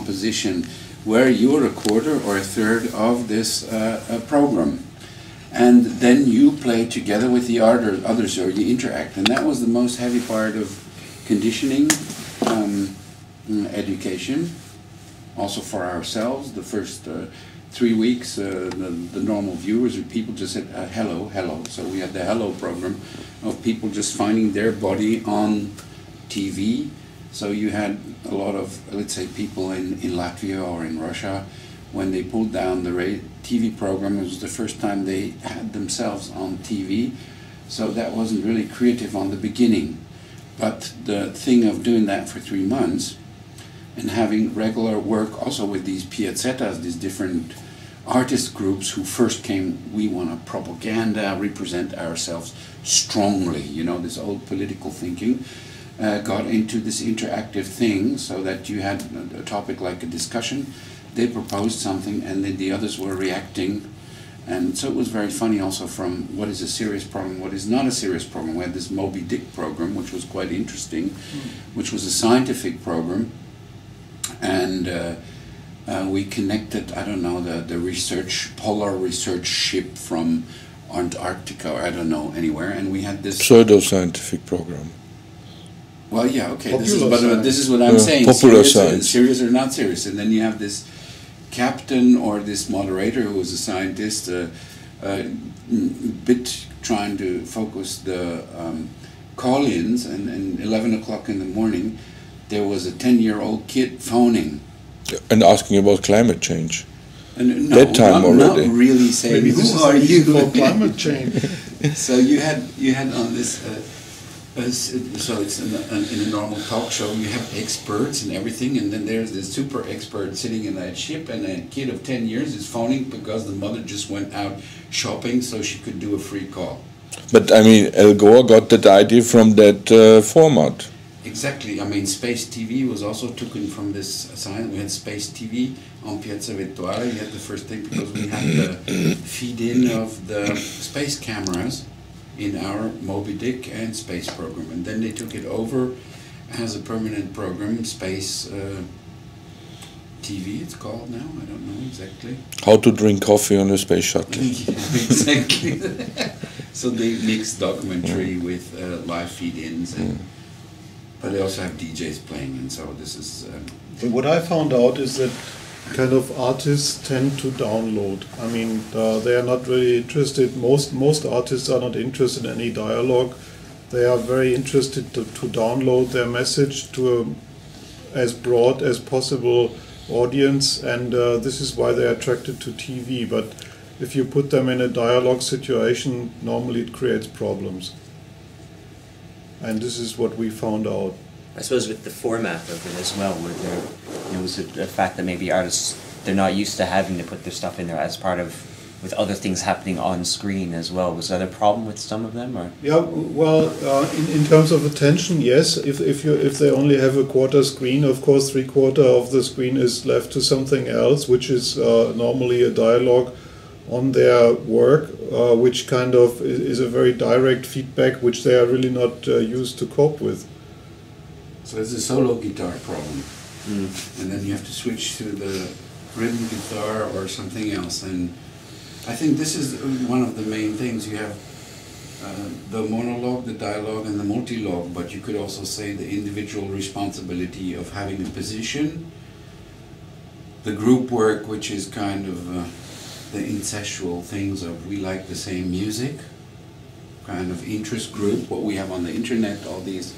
composition where you're a quarter or a third of this program. And then you play together with the others, or you interact. And that was the most heavy part of conditioning, education, also for ourselves. The first 3 weeks, the normal viewers or people just said, hello, hello. So we had the hello program of people just finding their body on TV. So you had a lot of, let's say, people in Latvia or in Russia, when they pulled down the TV program, it was the first time they had themselves on TV. So that wasn't really creative on the beginning. But the thing of doing that for 3 months and having regular work also with these piazzettas, these different artist groups who first came, we want to propaganda, represent ourselves strongly, you know, this old political thinking, got into this interactive thing, so that you had a topic like a discussion, they proposed something and then the others were reacting. And so it was very funny also from what is a serious problem, what is not a serious problem. We had this Moby Dick program, which was quite interesting, which was a scientific program. And we connected, I don't know, the polar research ship from Antarctica, or I don't know, anywhere. And we had this pseudo-scientific program. Well, yeah, okay, this is what I'm saying, popular science. Serious or not serious. And then you have this captain or this moderator who was a scientist, bit trying to focus the call-ins, and 11 o'clock in the morning there was a 10-year-old kid phoning. And asking about climate change. And no, that time already. Not really saying, maybe this who is are you? For climate change. So you had on this, so it's in a normal talk show, you have experts and everything, and then there's this super expert sitting in that ship, and a kid of 10 years is phoning because the mother just went out shopping so she could do a free call. But I mean, Al Gore got that idea from that format. Exactly. I mean, Space TV was also taken from this science. We had Space TV on Piazza Virtuale. We had the first thing because we had the feed-in of the space cameras in our Moby Dick and space program. And then they took it over as a permanent program, Space TV it's called now, I don't know exactly. How to drink coffee on a space shuttle. Yeah, exactly. So they mix documentary with live feed-ins, but they also have DJs playing, and so this is... What I found out is that kind of artists tend to download. I mean, they are not really interested. Most artists are not interested in any dialogue. They are very interested to download their message to as broad as possible audience, and this is why they are attracted to TV. But if you put them in a dialogue situation, normally it creates problems. And this is what we found out. I suppose with the format of it as well, where there was the fact that maybe artists, they're not used to having to put their stuff in there as part of, with other things happening on screen as well. Was that a problem with some of them, or? Yeah, well, in terms of attention, yes. If they only have a quarter screen, of course, 3/4 of the screen is left to something else, which is normally a dialogue on their work, which kind of is a very direct feedback, which they are really not used to cope with. So it's a solo guitar problem, and then you have to switch to the rhythm guitar or something else. And I think this is one of the main things. You have the monologue, the dialogue, and the multilogue, but you could also say the individual responsibility of having a position, the group work, which is kind of the incestual things of we like the same music, kind of interest group, what we have on the internet, all these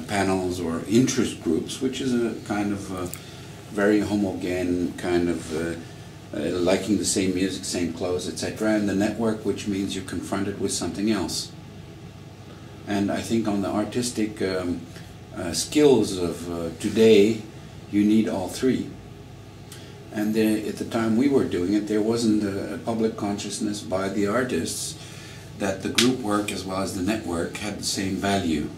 panels or interest groups, which is a kind of very homogeneous kind of liking the same music, same clothes, etc. And the network, which means you're confronted with something else. And I think on the artistic skills of today, you need all three. And at the time we were doing it, there wasn't a public consciousness by the artists that the group work as well as the network had the same value,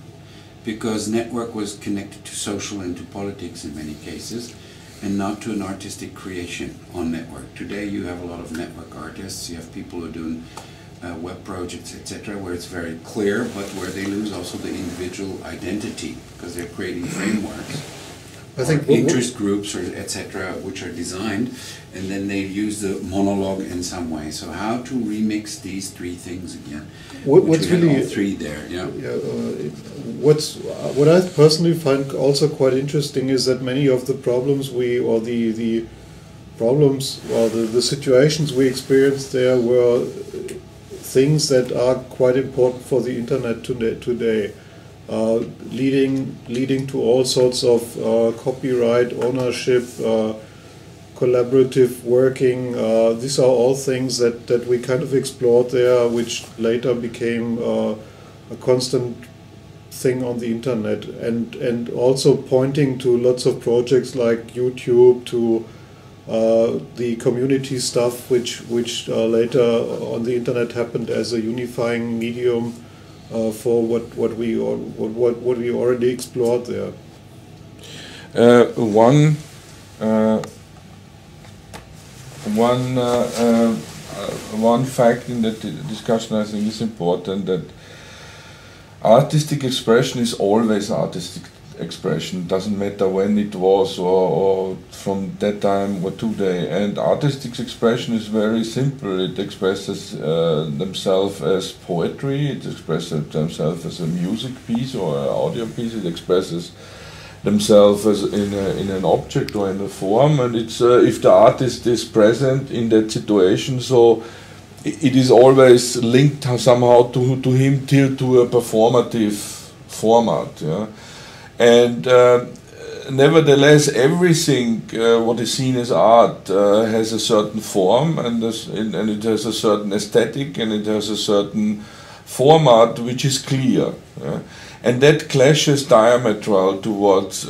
because network was connected to social and to politics in many cases, and not to an artistic creation on network. Today you have a lot of network artists, you have people who are doing web projects, etc., where it's very clear, but where they lose also the individual identity, because they're creating frameworks. I think interest groups or etc., which are designed, and then they use the monologue in some way. So how to remix these three things again? What's really all three there? Yeah. What I personally find also quite interesting is that many of the problems the problems or the situations we experienced there were things that are quite important for the internet today. Leading to all sorts of copyright ownership, collaborative working. These are all things that we kind of explored there, which later became a constant thing on the internet, and also pointing to lots of projects like YouTube, to the community stuff, which later on the internet happened as a unifying medium for what we already explored there. One fact in that discussion I think is important, that artistic expression is always artistic expression. Doesn't matter when it was or from that time or today. And artistic expression is very simple. It expresses themselves as poetry. It expresses themselves as a music piece or an audio piece. It expresses themselves as in an object or in a form. And it's if the artist is present in that situation, so it is always linked somehow to him to a performative format. Yeah? And nevertheless, everything what is seen as art has a certain form, and it has a certain aesthetic, and it has a certain format which is clear. And that clashes diametral towards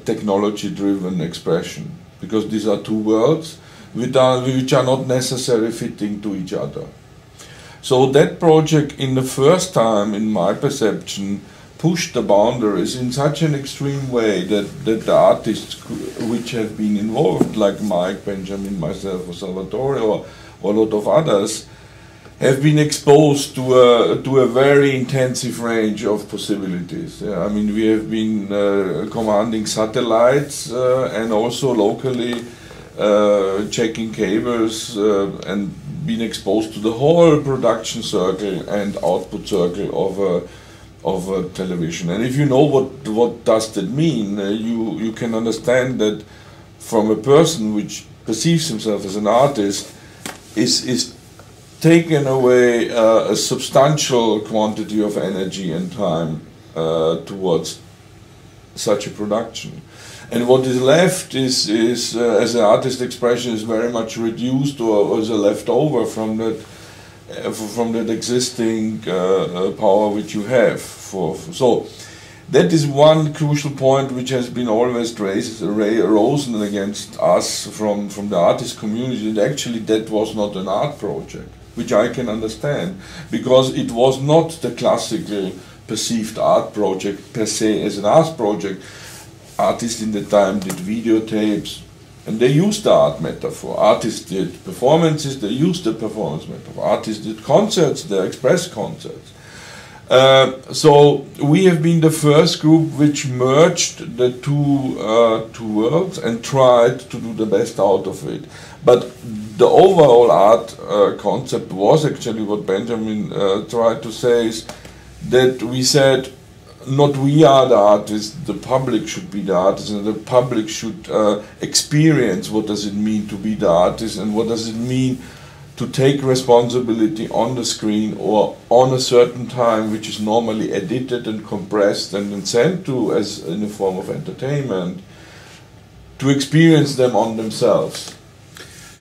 technology-driven expression, because these are two worlds which are not necessarily fitting to each other. So that project, in the first time, in my perception, pushed the boundaries in such an extreme way that the artists which have been involved, like Mike, Benjamin, myself, or Salvatore, or a lot of others, have been exposed to a very intensive range of possibilities. I mean, we have been commanding satellites and also locally checking cables and been exposed to the whole production circle and output circle of television. And if you know what does that mean, you can understand that from a person which perceives himself as an artist is taken away a substantial quantity of energy and time towards such a production. And what is left is as an artist expression, is very much reduced or is a leftover from that existing power which you have. So that is one crucial point which has been always risen against us from the artist community, that actually that was not an art project, which I can understand, because it was not the classical perceived art project per se as an art project. Artists in the time did videotapes, and they used the art metaphor. Artists did performances, they used the performance metaphor. Artists did concerts, they expressed concerts. So we have been the first group which merged the two worlds and tried to do the best out of it. But the overall art concept was actually what Benjamin tried to say, is that we said, not we are the artists, the public should be the artist, and the public should experience what does it mean to be the artist, and what does it mean to take responsibility on the screen or on a certain time, which is normally edited and compressed and then sent to as in a form of entertainment, to experience them on themselves.